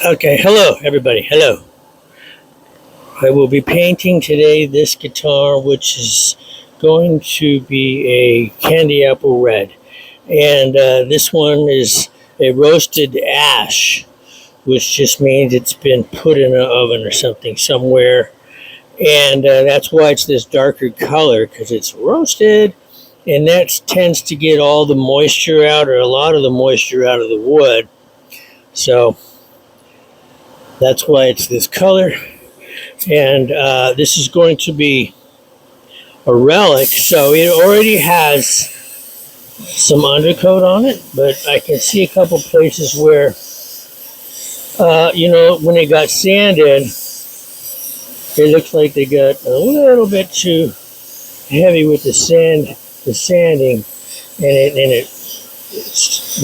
Okay, hello everybody, hello. I will be painting today this guitar, which is going to be a candy apple red. And this one is a roasted ash, which just means it's been put in an oven or something somewhere. And that's why it's this darker color, because it's roasted. And that tends to get all the moisture out, or a lot of the moisture out of the wood. So that's why it's this color. And this is going to be a relic, so it already has some undercoat on it, but I can see a couple places where when they got sanded, it looks like they got a little bit too heavy with the sanding, and it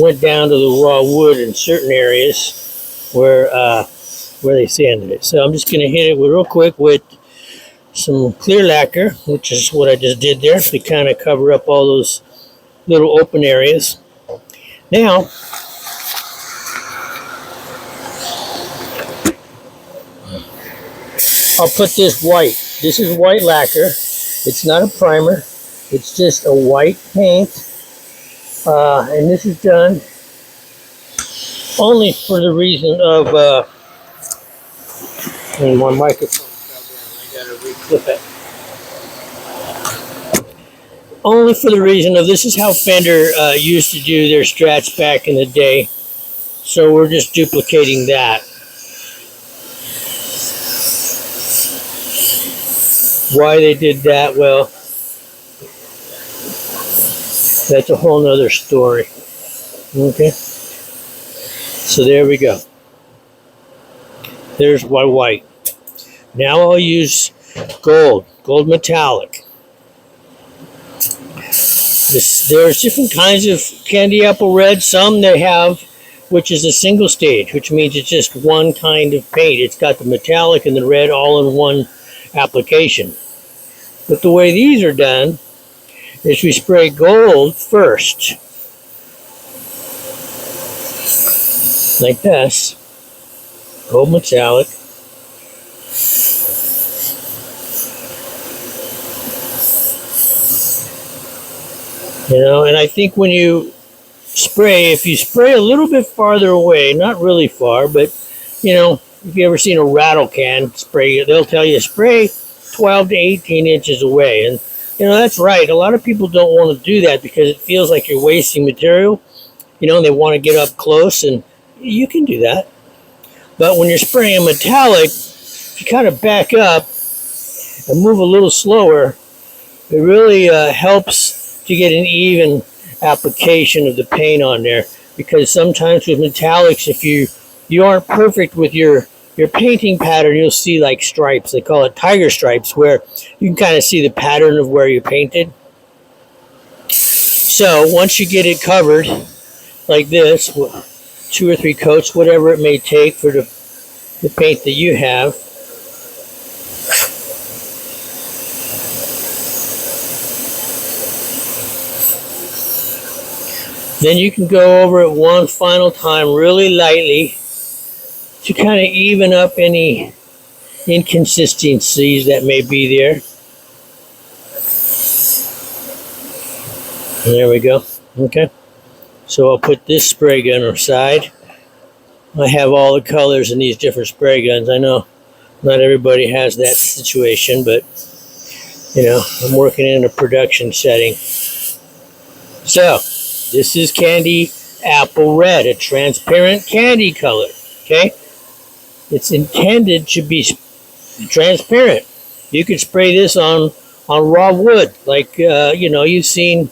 went down to the raw wood in certain areas where they sanded it. So I'm just going to hit it real quick with some clear lacquer, which is what I just did there, to kind of cover up all those little open areas. Now, I'll put this white. This is white lacquer. It's not a primer. It's just a white paint. And this is done only for the reason of and my microphone fell down. I gotta re-clip it. Only for the reason of this is how Fender used to do their strats back in the day. So we're just duplicating that. Why they did that, well, that's a whole nother story. Okay. So there we go. There's my white. Now I'll use gold metallic. There's different kinds of candy apple red. Some they have, which is a single stage, which means it's just one kind of paint. It's got the metallic and the red all in one application. But the way these are done is we spray gold first, like this. Gold metallic. And I think when you spray, if you spray a little bit farther away, not really far, but, if you ever seen a rattle can spray, they'll tell you spray 12 to 18 inches away. And, that's right. A lot of people don't want to do that because it feels like you're wasting material, and they want to get up close, and you can do that. But when you're spraying metallic, if you kind of back up and move a little slower, it really helps to get an even application of the paint on there. Because sometimes with metallics, if you aren't perfect with your painting pattern, you'll see like stripes. They call it tiger stripes, where you can kind of see the pattern of where you painted. So once you get it covered like this, 2 or 3 coats, whatever it may take for the paint that you have. Then you can go over it one final time really lightly to kind of even up any inconsistencies that may be there. And there we go. Okay. So I'll put this spray gun aside. I have all the colors in these different spray guns. I know not everybody has that situation, but I'm working in a production setting. So this is candy apple red, a transparent candy color. Okay, it's intended to be transparent. You could spray this on raw wood, like you've seen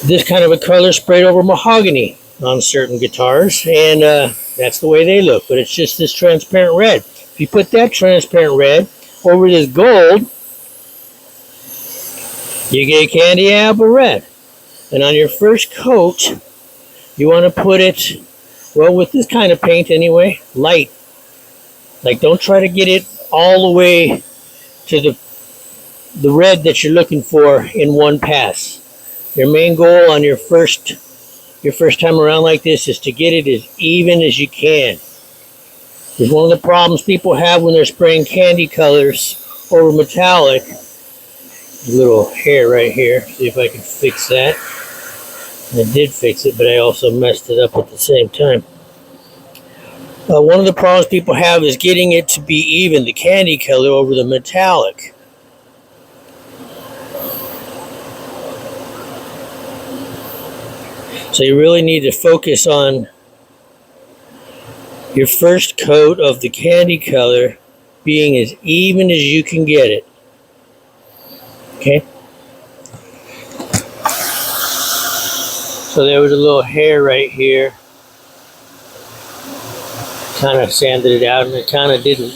this kind of a color sprayed over mahogany on certain guitars, and that's the way they look. But it's just this transparent red. If you put that transparent red over this gold, you get candy apple red. And on your first coat, you want to put it, well, with this kind of paint anyway, light. Like, don't try to get it all the way to the red that you're looking for in one pass. Your main goal on your first time around like this is to get it as even as you can. Because one of the problems people have when they're spraying candy colors over metallic, a little hair right here, see if I can fix that. I did fix it, but I also messed it up at the same time. One of the problems people have is getting it to be even, the candy color over the metallic. So you really need to focus on your first coat of the candy color being as even as you can get it. Okay? So there was a little hair right here. Kind of sanded it out, and it kind of didn't.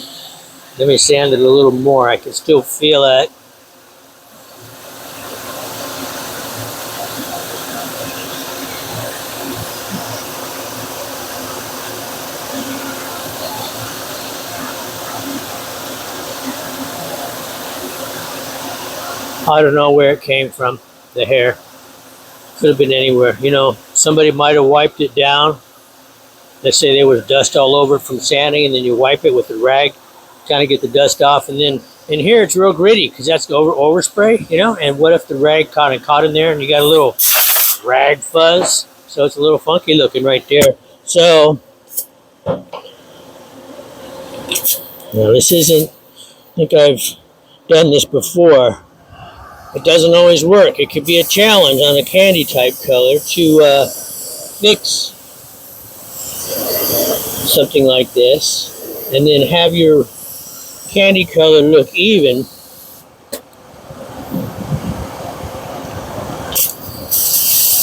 Let me sand it a little more. I can still feel that. I don't know where it came from, the hair. Could have been anywhere. You know, somebody might have wiped it down. Let's say there was dust all over it from sanding, and then you wipe it with a rag, kind of get the dust off, and then in here it's real gritty because that's overspray, you know. And what if the rag kind of caught in there and you got a little rag fuzz? So it's a little funky looking right there. So now this isn't. I think I've done this before. It doesn't always work. It could be a challenge on a candy type color to fix something like this and then have your candy color look even.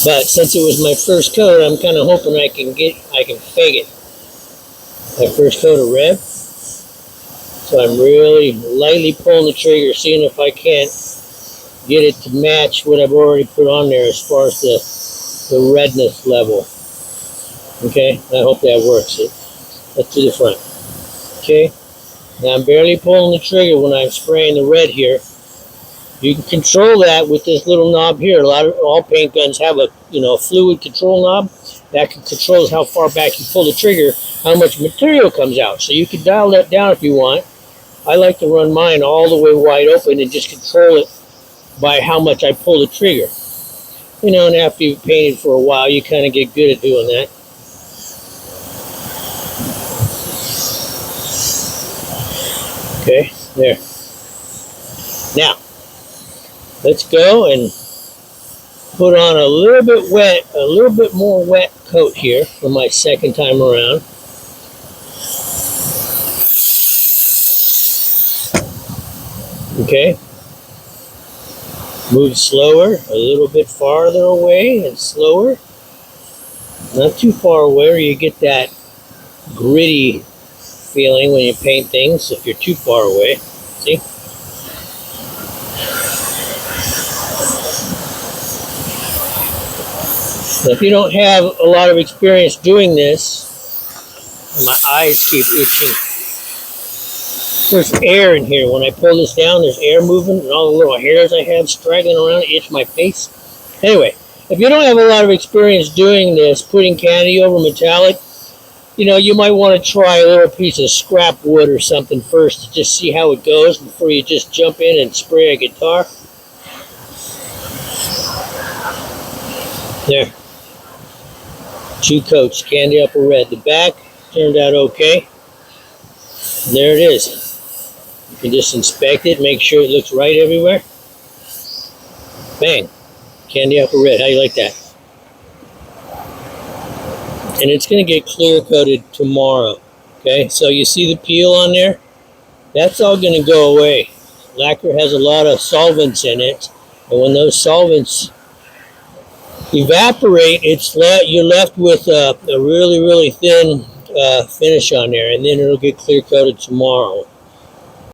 But since it was my first coat, I'm kind of hoping I can fake it. My first coat of red. So I'm really lightly pulling the trigger, seeing if I can't get it to match what I've already put on there as far as the redness level. Okay, I hope that works. Let's do the front. Okay, now I'm barely pulling the trigger when I'm spraying the red here. You can control that with this little knob here. All paint guns have a fluid control knob that can control how far back you pull the trigger, how much material comes out. So you can dial that down if you want. I like to run mine all the way wide open and just control it by how much I pull the trigger. You know, and after you've painted for a while, you kind of get good at doing that. Okay, there. Now, let's go and put on a little bit more wet coat here for my second time around. Okay. Move slower, a little bit farther away and slower. Not too far away or you get that gritty feeling when you paint things if you're too far away. See? Now, if you don't have a lot of experience doing this, my eyes keep itching. There's air in here. When I pull this down, there's air moving, and all the little hairs I have straggling around it itch my face. Anyway, if you don't have a lot of experience doing this, putting candy over metallic, you might want to try a little piece of scrap wood or something first to just see how it goes before you just jump in and spray a guitar. There. 2 coats, candy upper red. The back turned out okay. There it is. You can just inspect it, make sure it looks right everywhere. Bang. Candy apple red. How do you like that? And it's going to get clear coated tomorrow. Okay, so you see the peel on there? That's all going to go away. Lacquer has a lot of solvents in it. And when those solvents evaporate, you're left with a really, really thin finish on there. And then it'll get clear coated tomorrow.